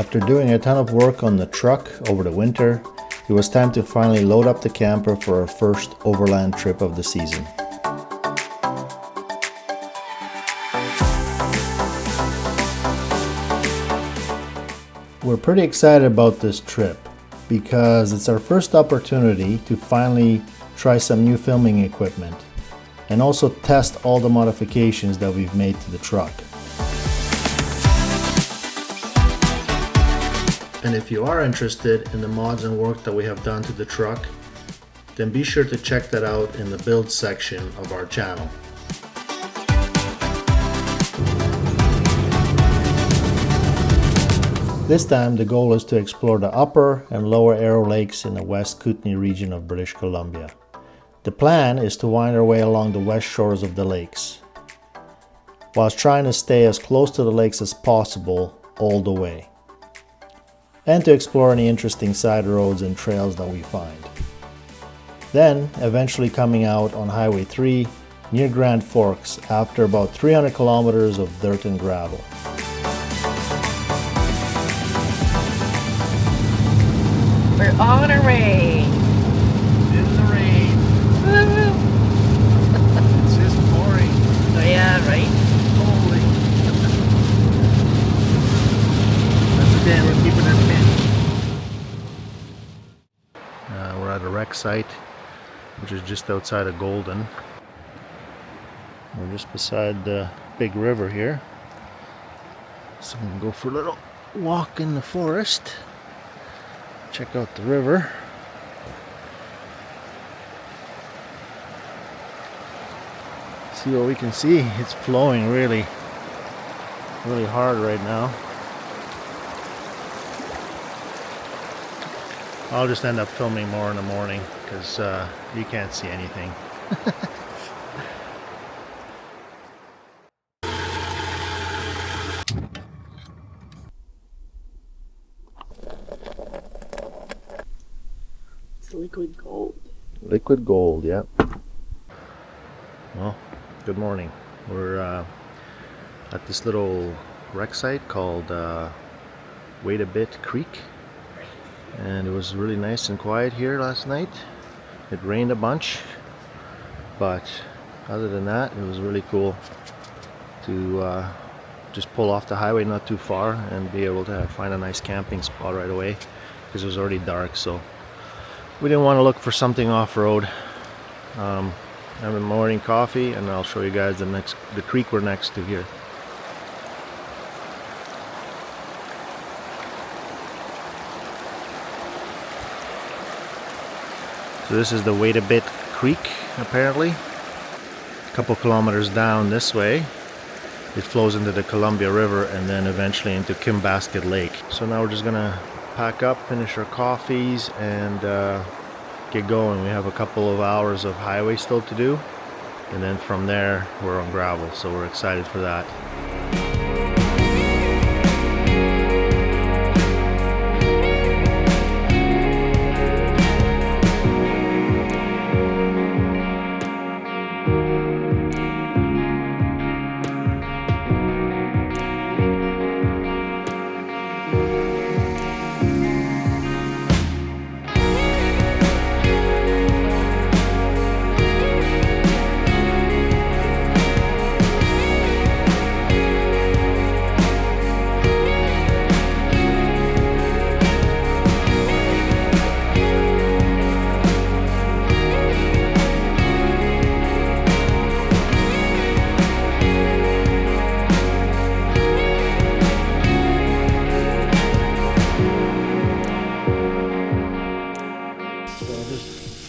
After doing a ton of work on the truck over the winter, it was time to finally load up the camper for our first overland trip of the season. We're pretty excited about this trip because it's our first opportunity to finally try some new filming equipment and also test all the modifications that we've made to the truck. And if you are interested in the mods and work that we have done to the truck, then be sure to check that out in the build section of our channel. This time the goal is to explore the upper and lower Arrow Lakes in the West Kootenay region of British Columbia. The plan is to wind our way along the west shores of the lakes, whilst trying to stay as close to the lakes as possible all the way, and to explore any interesting side roads and trails that we find. Then, eventually coming out on Highway 3 near Grand Forks after about 300 kilometers of dirt and gravel. We're on our way. In the rain. Woo-hoo. It's just boring. Oh yeah, right? Holy. That's okay, we're keeping it in. We're at a wreck site, which is just outside of Golden. We're just beside the big river here. So I'm gonna go for a little walk in the forest. Check out the river. See what we can see. It's flowing really hard right now. I'll just end up filming more in the morning because you can't see anything. Liquid gold. Liquid gold, yep. Well, good morning. We're at this little wreck site called Wait a Bit Creek, and it was really nice and quiet here last night. It rained a bunch, but other than that, it was really cool to just pull off the highway not too far and be able to find a nice camping spot right away because it was already dark, so we didn't want to look for something off-road. Having morning coffee, and I'll show you guys the creek we're next to here. So this is the Wait a Bit Creek, apparently. A couple kilometers down this way, it flows into the Columbia River and then eventually into Kimbasket Lake. So now we're just gonna pack up, finish our coffees, and get going. We have a couple of hours of highway still to do, and then from there we're on gravel, so we're excited for that.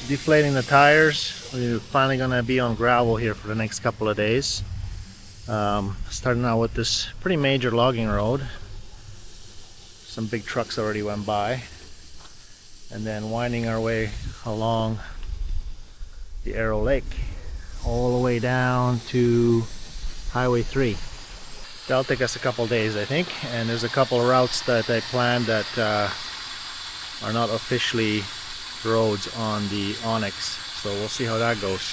Deflating the tires. We're finally gonna be on gravel here for the next couple of days. Starting out with this pretty major logging road. Some big trucks already went by, and then winding our way along the Arrow Lake all the way down to Highway 3. That'll take us a couple days, I think, and there's a couple of routes that I planned that are not officially roads on the Onyx, so we'll see how that goes.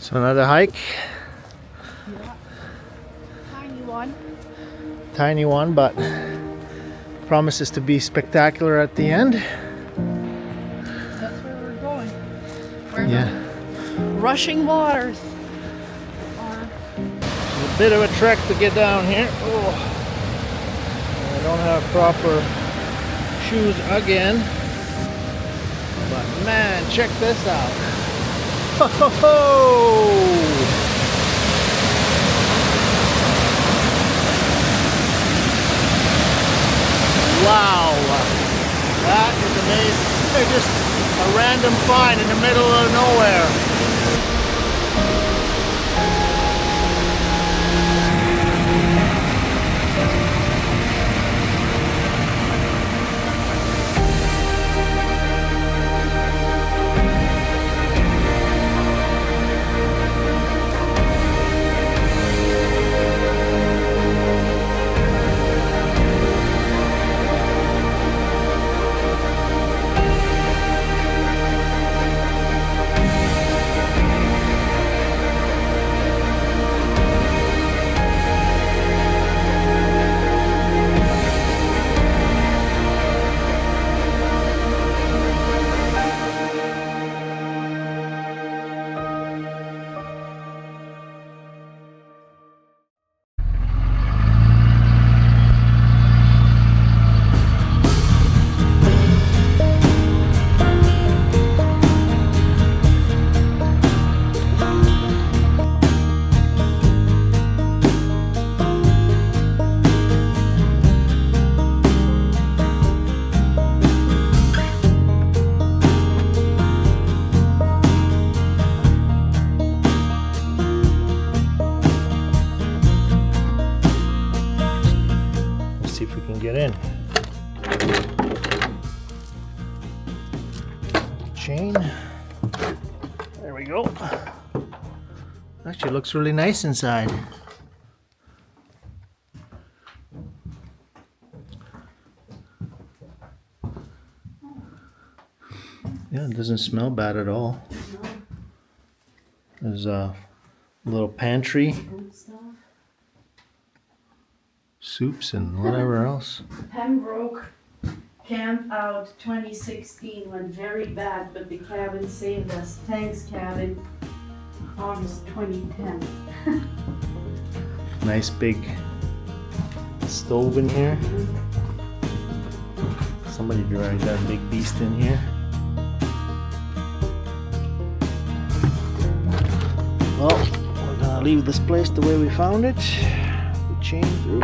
So another hike. Yeah. Tiny one. Tiny one, but promises to be spectacular at the end. That's where we're going. Where Yeah. the rushing waters are. It's a bit of a trek to get down here. Oh. I don't have proper shoes again. But man, check this out. Ho ho ho! Wow, that is amazing. They're just a random find in the middle of nowhere. See if we can get in. Chain. There we go. Actually looks really nice inside. Yeah, it doesn't smell bad at all. There's a little pantry. Soups and whatever else. Pembroke camped out 2016 went very bad, but the cabin saved us. Thanks, cabin. August 2010. Nice big stove in here. Somebody dragged that big beast in here. Well, we're gonna leave this place the way we found it. The chain through.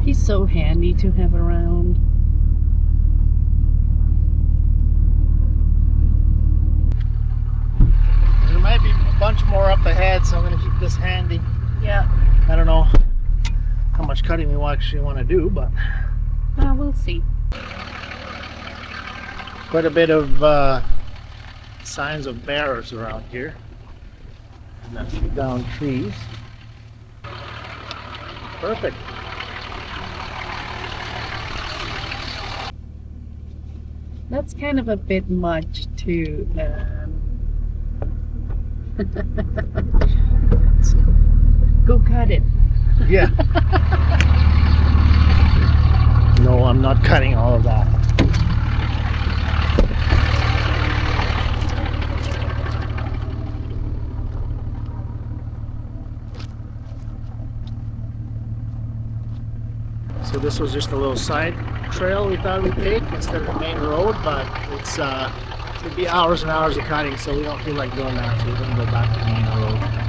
He's so handy to have around. There might be a bunch more up ahead, so I'm gonna keep this handy. Yeah. I don't know how much cutting we actually want to do, but We'll see. quite a bit of signs of bears around here. And a few down trees. Perfect. That's kind of a bit much to go cut it. Yeah. No, I'm not cutting all of that. this was just a little side trail we thought we'd take instead of the main road, but it's it'd be hours and hours of cutting, so we don't feel like doing that, so we're gonna go back to the main road.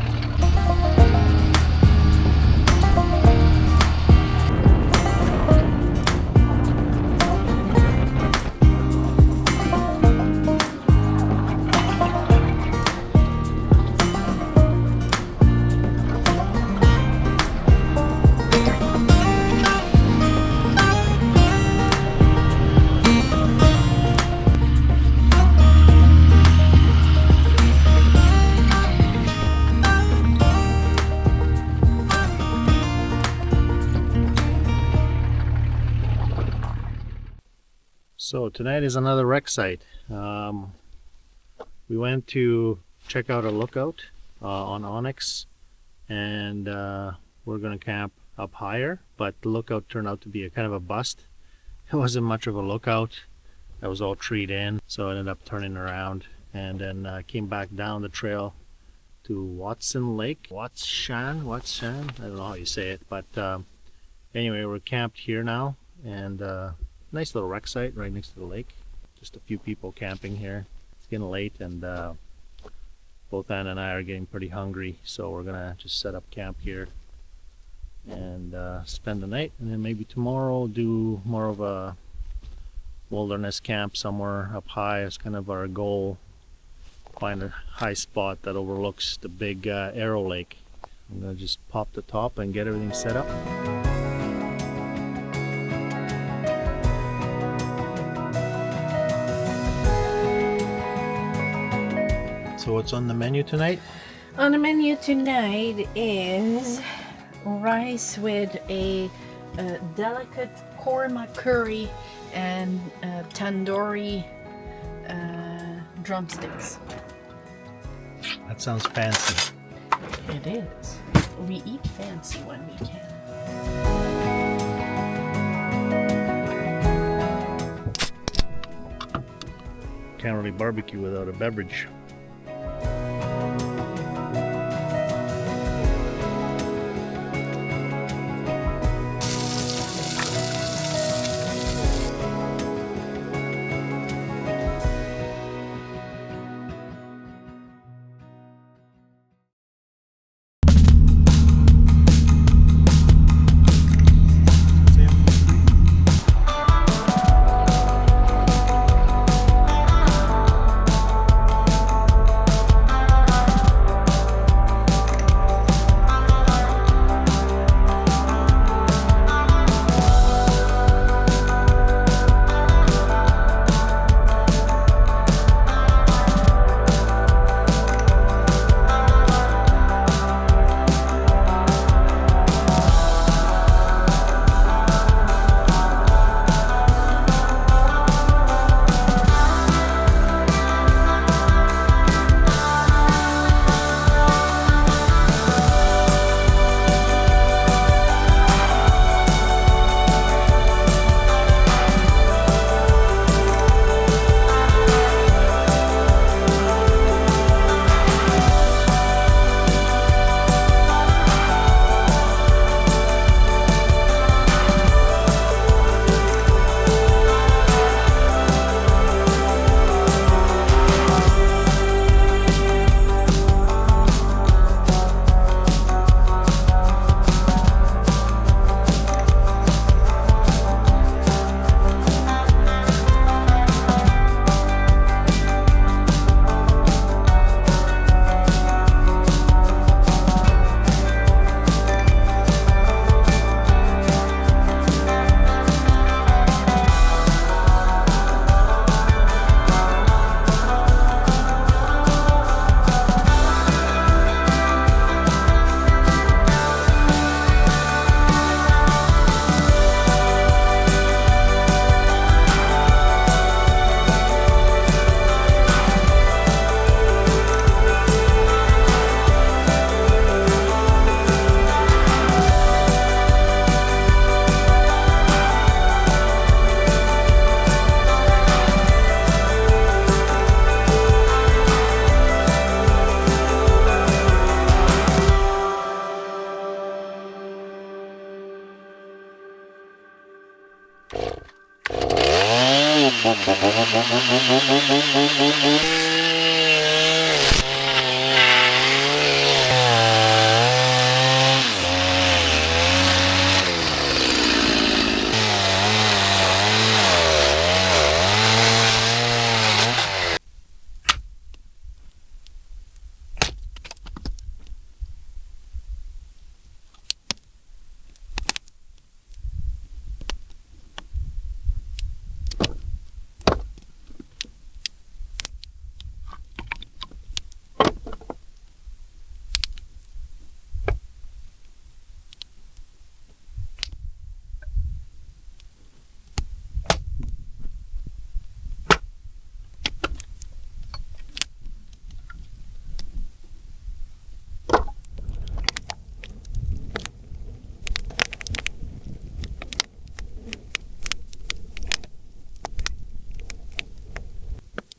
So tonight is another wreck site. We went to check out a lookout on Onyx, and we're going to camp up higher, but the lookout turned out to be a kind of a bust. It wasn't much of a lookout. It was all treed in, so I ended up turning around and then came back down the trail to Watson Lake. Watson, I don't know how you say it, but anyway, we're camped here now, and nice little wreck site right next to the lake. Just a few people camping here. It's getting late, and both Anna and I are getting pretty hungry, so we're gonna just set up camp here and spend the night, and then maybe tomorrow we'll do more of a wilderness camp somewhere up high. It's kind of our goal. Find a high spot that overlooks the big Arrow Lake. I'm gonna just pop the top and get everything set up. So what's on the menu tonight? On the menu tonight is rice with a delicate korma curry and tandoori drumsticks. That sounds fancy. It is. We eat fancy when we can. Can't really barbecue without a beverage.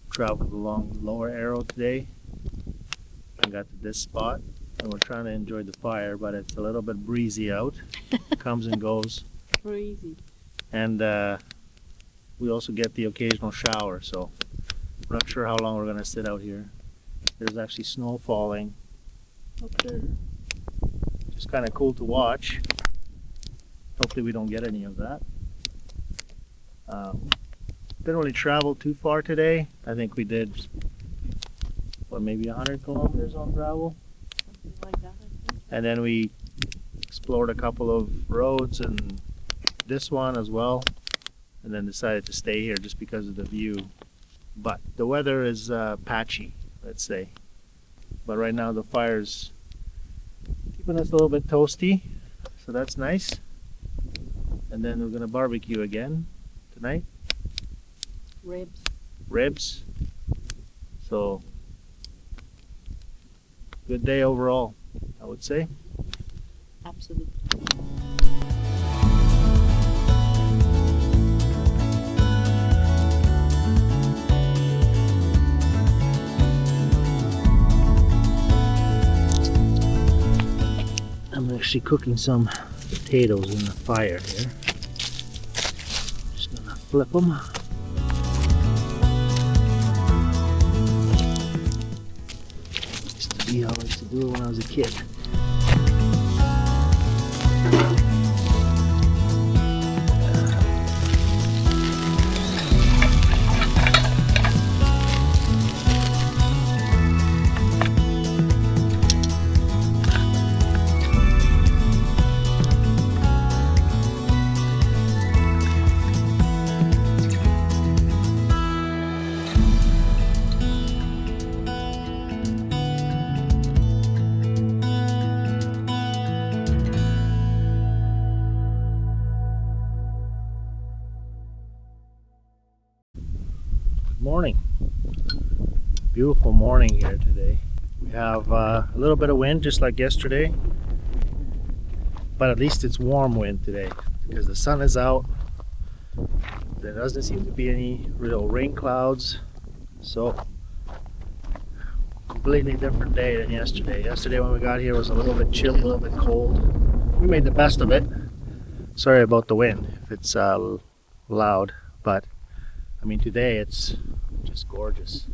Traveled along the lower arrow today and got to this spot, and we're trying to enjoy the fire, but it's a little bit breezy out. Comes and goes, Crazy. and we also get the occasional shower, so I'm not sure how long we're going to sit out here. There's actually snow falling up there, which is kind of cool to watch. Hopefully we don't get any of that. Didn't really travel too far today. I think we did, what, maybe 100 kilometers on gravel. Something like that, I think. And then we explored a couple of roads and this one as well. And then decided to stay here just because of the view. But the weather is patchy, let's say. But right now the fire's keeping us a little bit toasty, so that's nice. And then we're gonna barbecue again tonight. Ribs. So good day overall, I would say. Absolutely. I'm actually cooking some potatoes in the fire here. Just gonna flip them. Used to be how I used to do it when I was a kid. Morning. Beautiful morning here today. We have a little bit of wind just like yesterday, but at least it's warm wind today because the sun is out. There doesn't seem to be any real rain clouds, so completely different day than yesterday. Yesterday when we got here was a little bit chilly, a little bit cold. We made the best of it. Sorry about the wind if it's loud, but I mean today it's just gorgeous.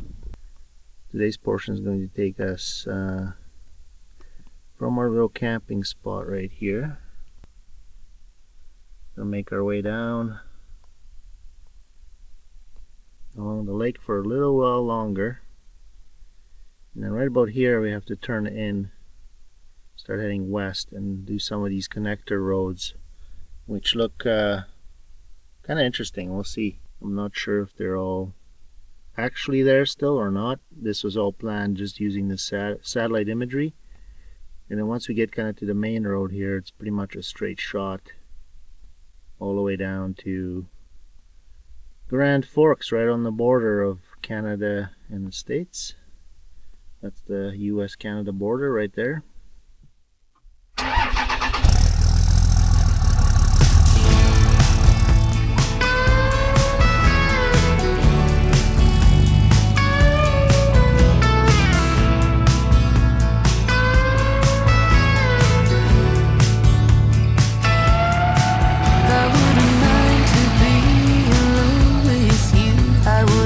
Today's portion is going to take us from our little camping spot right here. We'll make our way down along the lake for a little while longer, and then right about here we have to turn in, start heading west and do some of these connector roads which look kind of interesting. We'll see. I'm not sure if they're all actually there still or not. This was all planned just using the satellite imagery, and then once we get kind of to the main road here, it's pretty much a straight shot all the way down to Grand Forks, right on the border of Canada and the States. That's the US-Canada border right there. I wouldn't mind to be alone with you. I would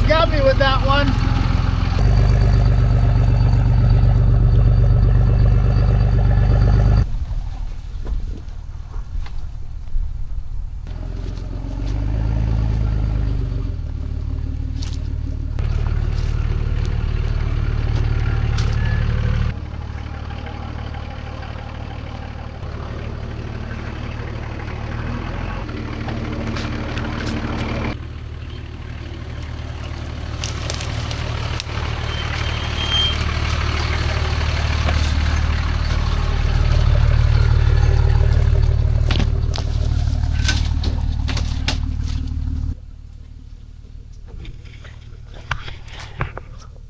almost got me with that one.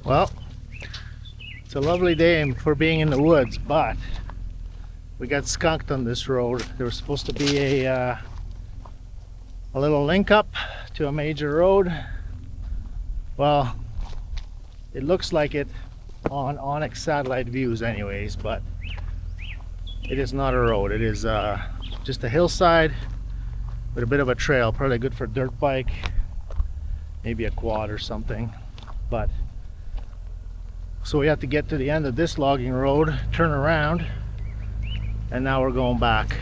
Well, it's a lovely day for being in the woods, but we got skunked on this road. There was supposed to be a little link up to a major road. Well, it looks like it on Onyx satellite views anyways, but it is not a road. It is just a hillside with a bit of a trail, probably good for a dirt bike, maybe a quad or something. But so we have to get to the end of this logging road, turn around, and now we're going back.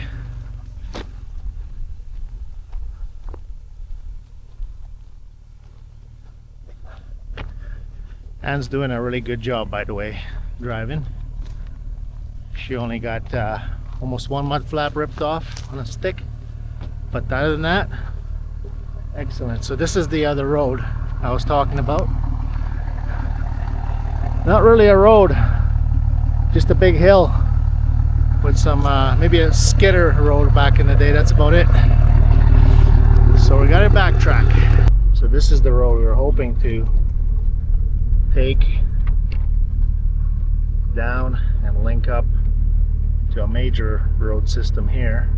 Anne's doing a really good job, by the way, driving. She only got almost one mud flap ripped off on a stick, but other than that, excellent. So this is the other road I was talking about. Not really a road, just a big hill with some maybe a skidder road back in the day. That's about it. So we got to backtrack. So this is the road we were hoping to take down and link up to a major road system here,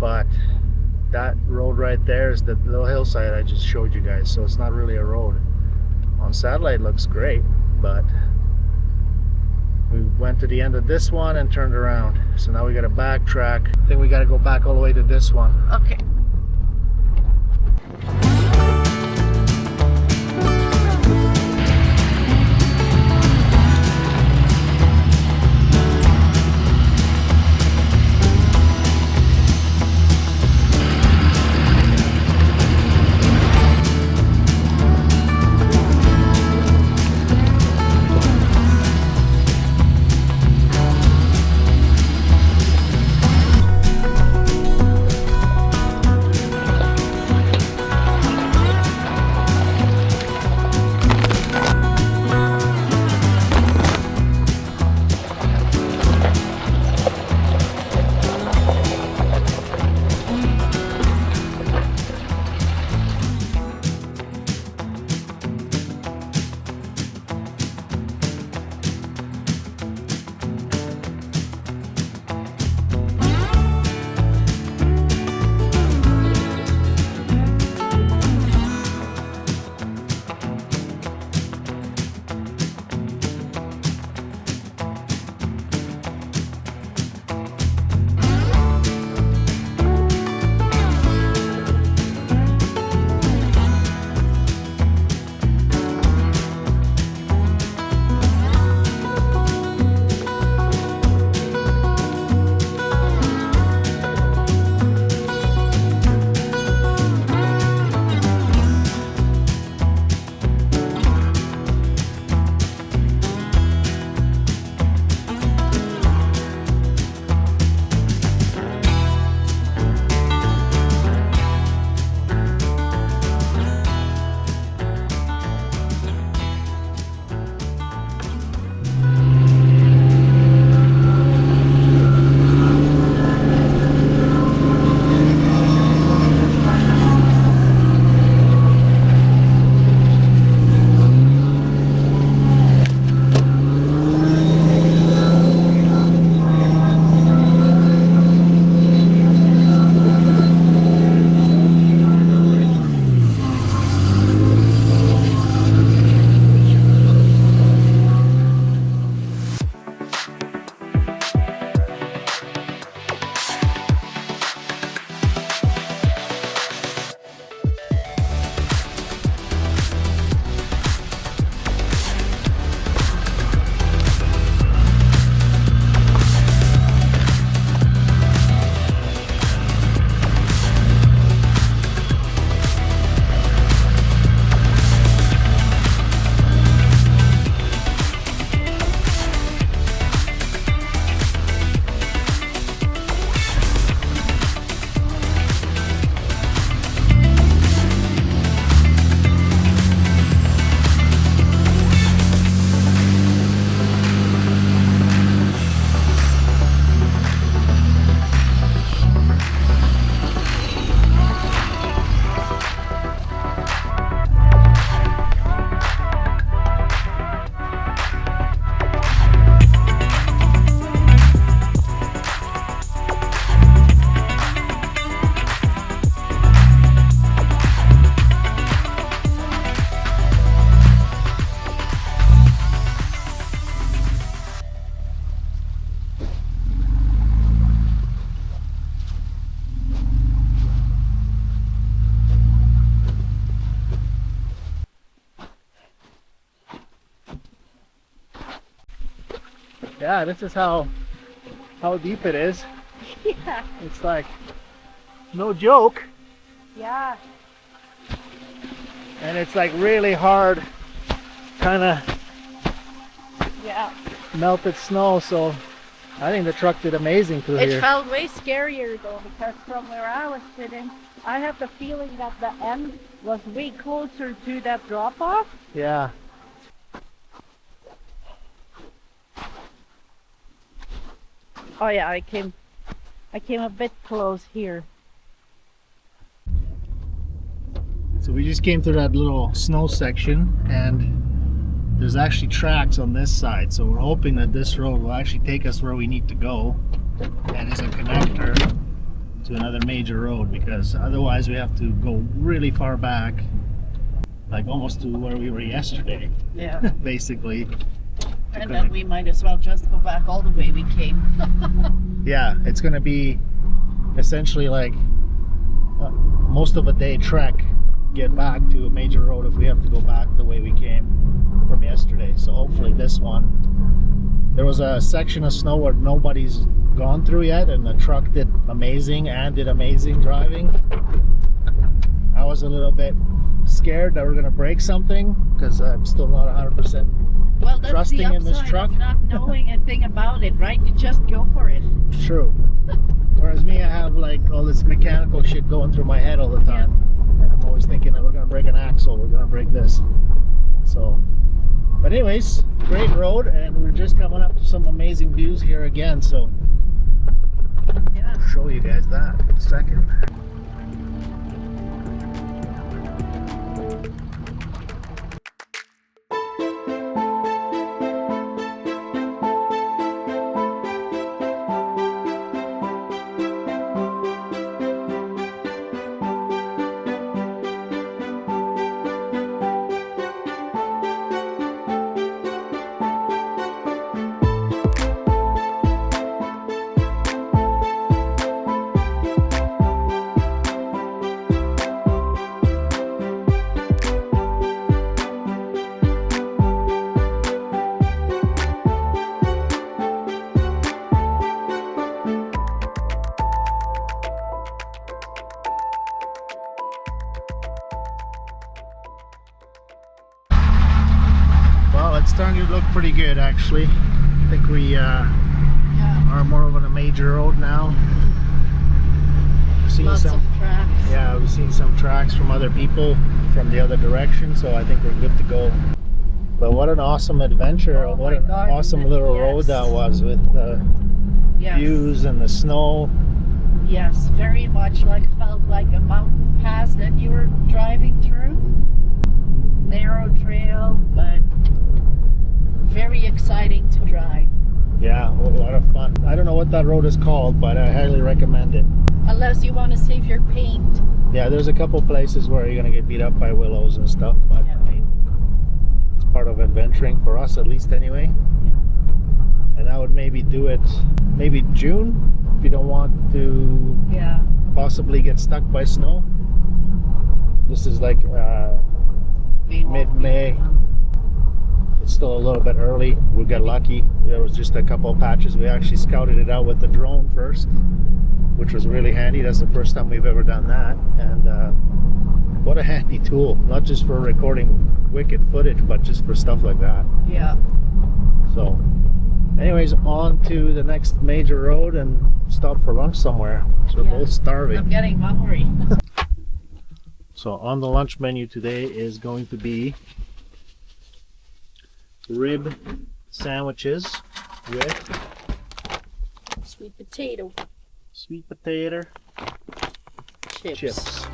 but that road right there is the little hillside I just showed you guys, so it's not really a road. On satellite looks great, but we went to the end of this one and turned around, so now we got to backtrack. I think we got to go back all the way to this one. Okay. Yeah, this is how deep it is. Yeah. It's like no joke. Yeah. And it's like really hard kind of Yeah. melted snow, so I think the truck did amazing through It here. felt way scarier though, because from where I was sitting, I have the feeling that the end was way closer to that drop off. Yeah. Oh yeah, I came a bit close here. So we just came through that little snow section, and there's actually tracks on this side, so we're hoping that this road will actually take us where we need to go and is a connector to another major road, because otherwise we have to go really far back, like almost to where we were yesterday. Yeah. Basically. And then we might as well just go back all the way we came. Yeah, it's gonna be essentially like most of a day trek get back to a major road if we have to go back the way we came from yesterday. So hopefully this one, there was a section of snow where nobody's gone through yet, and the truck did amazing and did amazing driving. I was a little bit scared that we're gonna break something because I'm still not 100% Well, that's trusting the in this upside truck. of not knowing a thing about it, right? You just go for it. True. Whereas me, I have like all this mechanical shit going through my head all the time. And I'm always thinking that we're gonna break an axle, we're gonna break this. So, but anyways, great road, and we're just coming up to some amazing views here again. So, Yeah. I'll show you guys that in a second. Well, it's starting to look pretty good actually. I think we Yeah. are more of a major road now. Seeing Lots some, of tracks. yeah, we've seen some tracks from other people from the other direction, so I think we're good to go. But what an awesome adventure! Oh What my an God, awesome little road yes. that was, with the Yes. views and the snow. Yes, very much felt like a mountain pass that you were driving through. Narrow trail, but very exciting to drive. Yeah, a lot of fun. I don't know what that road is called, but I highly recommend it. Unless you want to save your paint. Yeah, there's a couple places where you're gonna get beat up by willows and stuff, but Yeah. I mean, it's part of adventuring for us, at least anyway. And I would maybe do it maybe June if you don't want to Yeah. possibly get stuck by snow. This is like mid-May. It's still a little bit early. We got lucky. There was just a couple of patches. We actually scouted it out with the drone first, which was really handy. That's the first time we've ever done that. And what a handy tool, not just for recording wicked footage, but just for stuff like that. Yeah. So anyways, on to the next major road and stop for lunch somewhere. So we're Yeah. both starving. I'm getting hungry. So on the lunch menu today is going to be rib sandwiches with Sweet potato sweet potato chips. chips.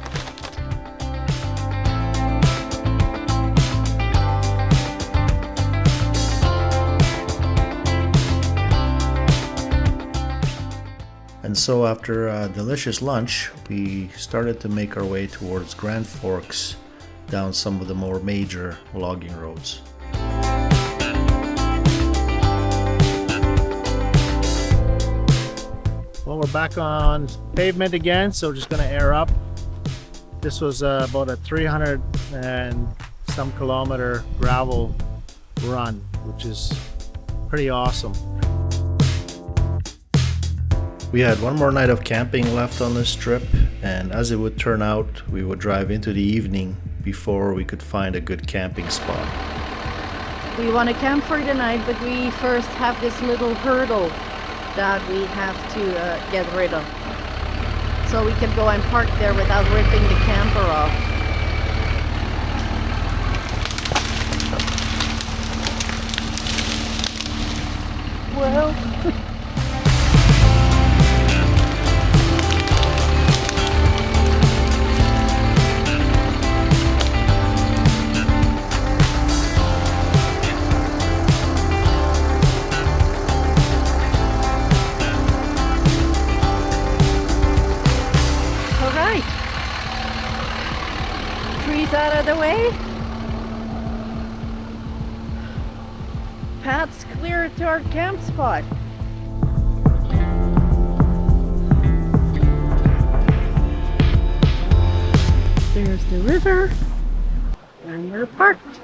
And so after a delicious lunch, we started to make our way towards Grand Forks down some of the more major logging roads. Well, we're back on pavement again, so just gonna air up. This was about a 300 and some kilometer gravel run, which is pretty awesome. We had one more night of camping left on this trip, and as it would turn out, we would drive into the evening before we could find a good camping spot. We want to camp for the night, but we first have this little hurdle that we have to get rid of. So we can go and park there without ripping the camper off. Well... out of the way. Path's clear to our camp spot. There's the river, and we're parked.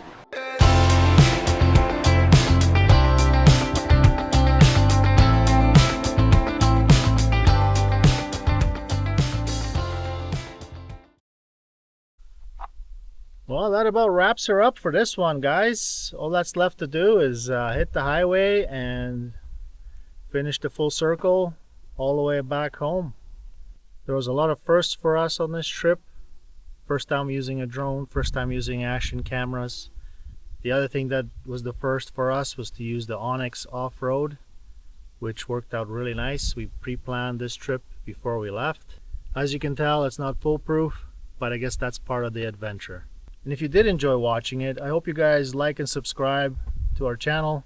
Well, that about wraps her up for this one, guys. All that's left to do is hit the highway and finish the full circle all the way back home. There was a lot of firsts for us on this trip. First time using a drone, first time using action cameras. The other thing that was the first for us was to use the Onyx off-road, which worked out really nice. We pre-planned this trip before we left. As you can tell, it's not foolproof, but I guess that's part of the adventure. And if you did enjoy watching it, I hope you guys like and subscribe to our channel.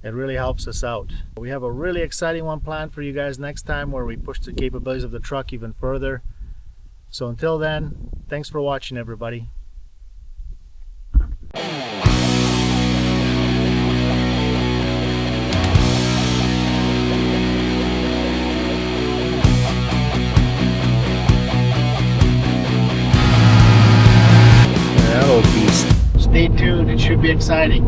It really helps us out. We have a really exciting one planned for you guys next time, where we push the capabilities of the truck even further. So until then, thanks for watching, everybody. That old beast. Stay tuned, it should be exciting.